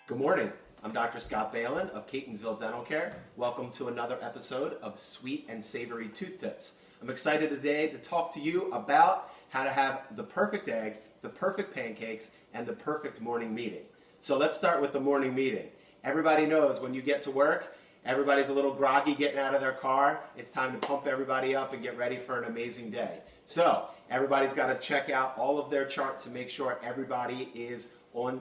Good morning. I'm Dr. Scott Baylin of Catonsville Dental Care. Welcome to another episode of Sweet and Savory Tooth Tips. I'm excited today to talk to you about how to have the perfect egg, the perfect pancakes, and the perfect morning meeting. So let's start with the morning meeting. Everybody knows when you get to work, everybody's a little groggy getting out of their car. It's time to pump everybody up and get ready for an amazing day. So everybody's got to check out all of their charts to make sure everybody is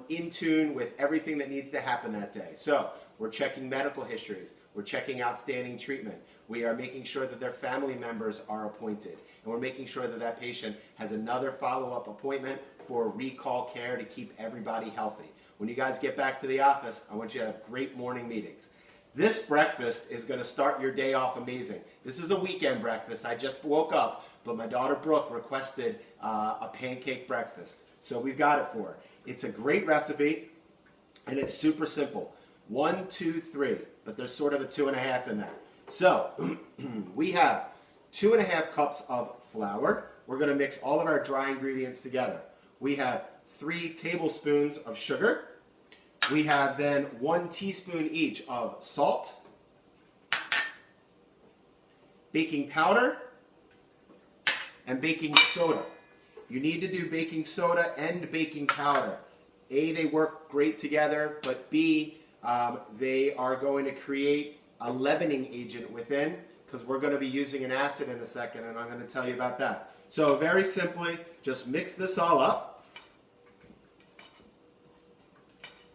in tune with everything that needs to happen that day. So we're checking medical histories. We're checking outstanding treatment. We are making sure that their family members are appointed. And we're making sure that that patient has another follow-up appointment for recall care to keep everybody healthy. When you guys get back to the office, I want you to have great morning meetings. This breakfast is going to start your day off amazing. This is a weekend breakfast. I just woke up, but my daughter Brooke requested a pancake breakfast. So we've got it for her. It's a great recipe, and it's super simple. 1, 2, 3, but there's sort of a 2.5 in there. So we have 2.5 cups of flour. We're going to mix all of our dry ingredients together. We have 3 tablespoons of sugar. We have then 1 teaspoon each of salt, baking powder, and baking soda. You need to do baking soda and baking powder. A, they work great together, but B, they are going to create a leavening agent within, because we're going to be using an acid in a second, and I'm going to tell you about that. So very simply, just mix this all up.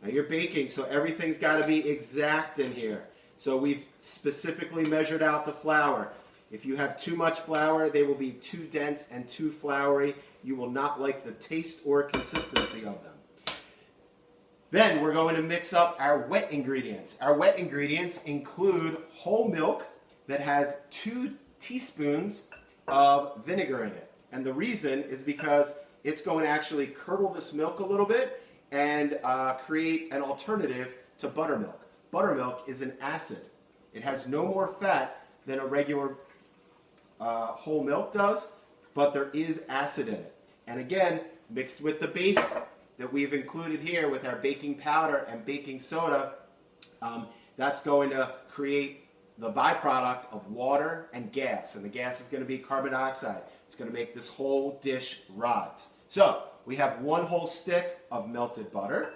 Now you're baking, so everything's got to be exact in here. So we've specifically measured out the flour. If you have too much flour, they will be too dense and too floury. You will not like the taste or consistency of them. Then we're going to mix up our wet ingredients. Our wet ingredients include whole milk that has 2 teaspoons of vinegar in it. And the reason is because it's going to actually curdle this milk a little bit and create an alternative to buttermilk. Buttermilk is an acid. It has no more fat than a regular whole milk does, but there is acid in it. And again, mixed with the base that we've included here with our baking powder and baking soda, that's going to create the byproduct of water and gas. And the gas is going to be carbon dioxide. It's going to make this whole dish rise. So we have 1 whole stick of melted butter.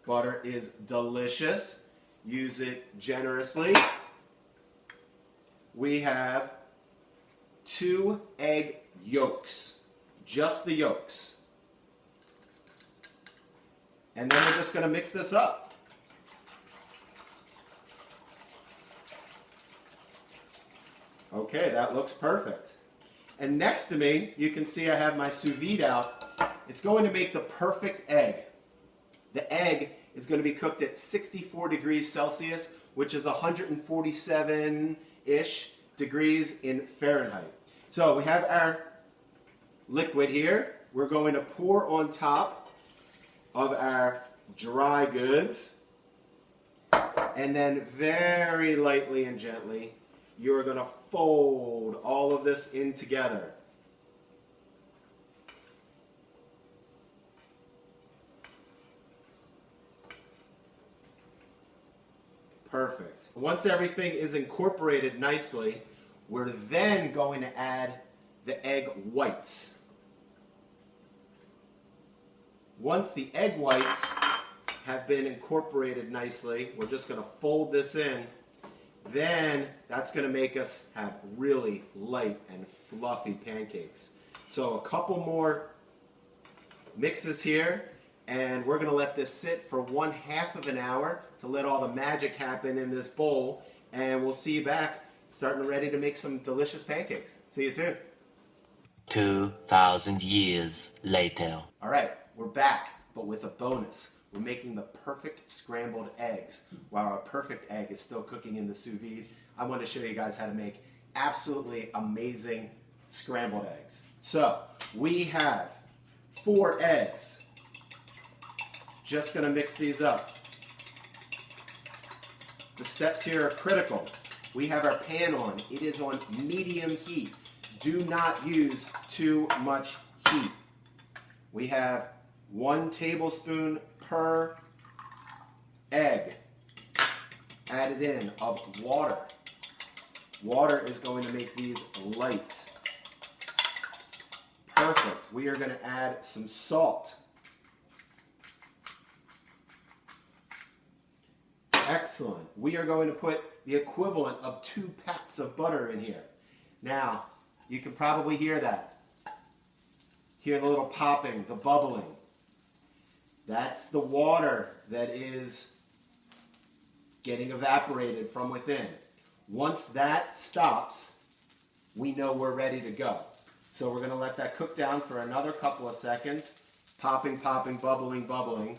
Butter is delicious. Use it generously. We have 2 egg yolks, just the yolks. And then we're just going to mix this up. Okay, that looks perfect. And next to me, you can see I have my sous vide out. It's going to make the perfect egg. The egg is going to be cooked at 64 degrees Celsius, which is 147-ish degrees in Fahrenheit. So we have our liquid here. We're going to pour on top of our dry goods. And then very lightly and gently, you're going to fold all of this in together. Perfect. Once everything is incorporated nicely, we're then going to add the egg whites. Once the egg whites have been incorporated nicely, we're just going to fold this in. Then that's going to make us have really light and fluffy pancakes. So a couple more mixes here, and we're going to let this sit for 1/2 of an hour to let all the magic happen in this bowl, and we'll see you back starting ready to make some delicious pancakes. See you soon. 2,000 years later. All right, we're back, but with a bonus. We're making the perfect scrambled eggs. While our perfect egg is still cooking in the sous vide, I want to show you guys how to make absolutely amazing scrambled eggs. So we have 4 eggs. Just going to mix these up. The steps here are critical. We have our pan on. It is on medium heat. Do not use too much heat. We have 1 tablespoon per egg added in of water. Water is going to make these light. Perfect. We are going to add some salt. Excellent. We are going to put the equivalent of 2 pats of butter in here. Now, you can probably hear that. Hear the little popping, the bubbling. That's the water that is getting evaporated from within. Once that stops, we know we're ready to go. So we're going to let that cook down for another couple of seconds. Popping, popping, bubbling, bubbling.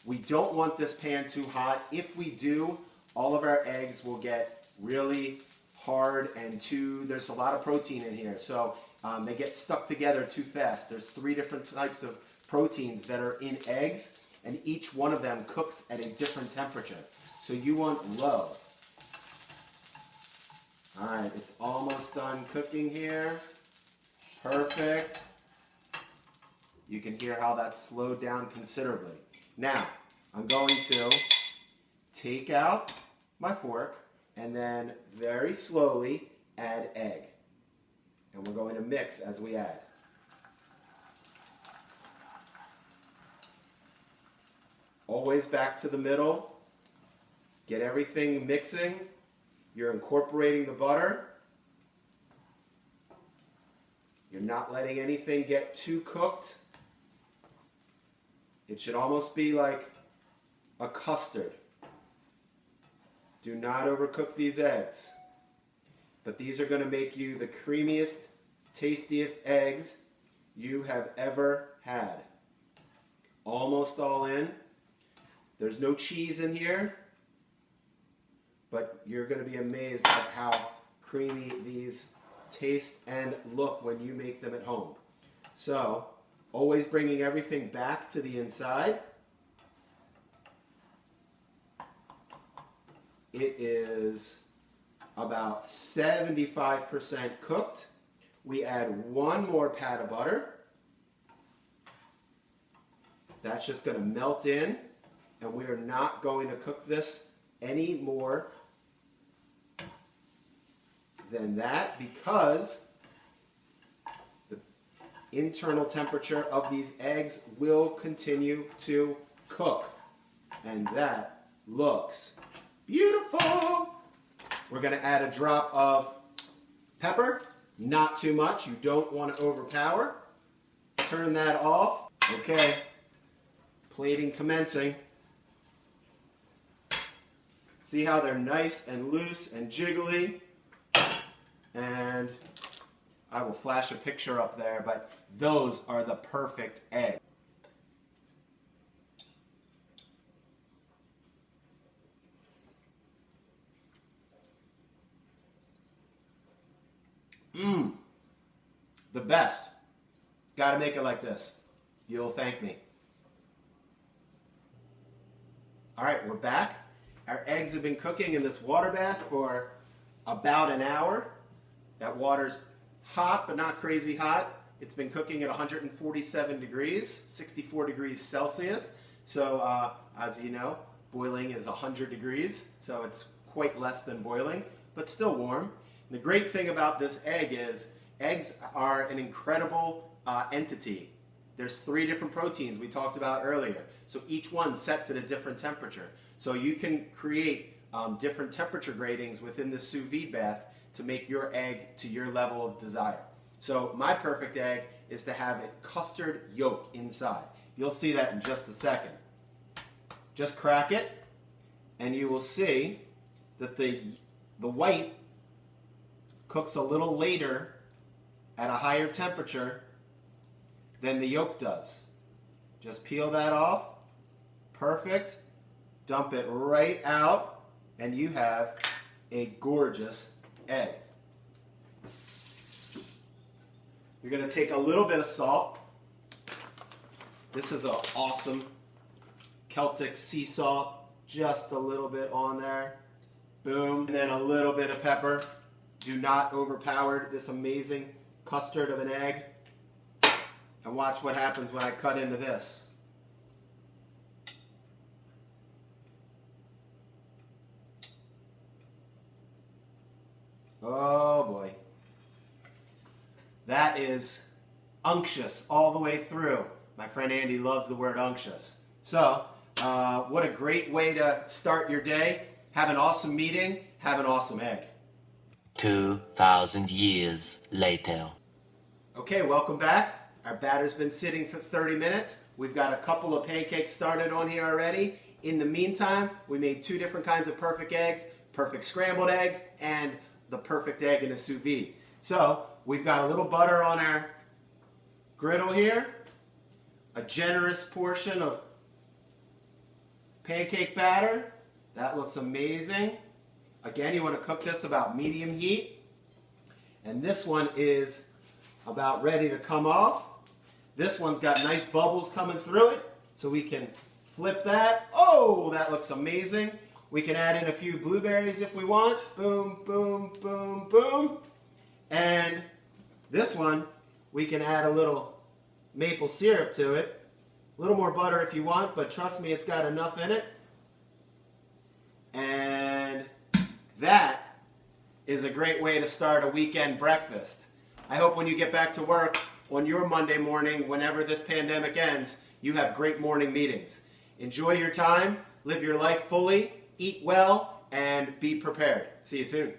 We don't want this pan too hot. If we do, all of our eggs will get really hard and there's a lot of protein in here. So they get stuck together too fast. There's 3 different types of proteins that are in eggs, and each one of them cooks at a different temperature. So you want low. All right, it's almost done cooking here. Perfect. You can hear how that slowed down considerably. Now, I'm going to take out my fork and then very slowly add egg. And we're going to mix as we add. Always back to the middle. Get everything mixing. You're incorporating the butter. You're not letting anything get too cooked. It should almost be like a custard. Do not overcook these eggs. But these are going to make you the creamiest, tastiest eggs you have ever had. Almost all in. There's no cheese in here, but you're going to be amazed at how creamy these taste and look when you make them at home. So, always bringing everything back to the inside. It is about 75% cooked. We add 1 more pat of butter. That's just going to melt in, and we are not going to cook this any more than that because the internal temperature of these eggs will continue to cook. And that looks beautiful. We're going to add a drop of pepper, not too much. You don't want to overpower. Turn that off. Okay, plating commencing. See how they're nice and loose and jiggly? And I will flash a picture up there, but those are the perfect eggs. The best. Gotta make it like this. You'll thank me. All right, we're back. Our eggs have been cooking in this water bath for about an hour. That water's hot, but not crazy hot. It's been cooking at 147 degrees, 64 degrees Celsius. So, as you know, boiling is 100 degrees, so it's quite less than boiling, but still warm. And the great thing about this egg is eggs are an incredible entity. There's 3 different proteins we talked about earlier. So each one sets at a different temperature. So you can create different temperature gradings within the sous vide bath to make your egg to your level of desire. So my perfect egg is to have a custard yolk inside. You'll see that in just a second. Just crack it, and you will see that the white cooks a little later at a higher temperature than the yolk does. Just peel that off. Perfect. Dump it right out, and you have a gorgeous egg. You're going to take a little bit of salt. This is an awesome Celtic sea salt. Just a little bit on there. Boom. And then a little bit of pepper. Do not overpower this amazing custard of an egg. And watch what happens when I cut into this. Oh boy. That is unctuous all the way through. My friend Andy loves the word unctuous. So, what a great way to start your day. Have an awesome meeting. Have an awesome egg. 2,000 years later. Okay, welcome back. Our batter's been sitting for 30 minutes. We've got a couple of pancakes started on here already. In the meantime, we made 2 different kinds of perfect eggs, perfect scrambled eggs, and the perfect egg in a sous vide. So, we've got a little butter on our griddle here, a generous portion of pancake batter. That looks amazing. Again, you want to cook this about medium heat. And this one is about ready to come off. This one's got nice bubbles coming through it, so we can flip that. Oh, that looks amazing. We can add in a few blueberries if we want. Boom, boom, boom, boom. And this one, we can add a little maple syrup to it. A little more butter if you want, but trust me, it's got enough in it. And that is a great way to start a weekend breakfast. I hope when you get back to work on your Monday morning, whenever this pandemic ends, you have great morning meetings. Enjoy your time, live your life fully, eat well, and be prepared. See you soon.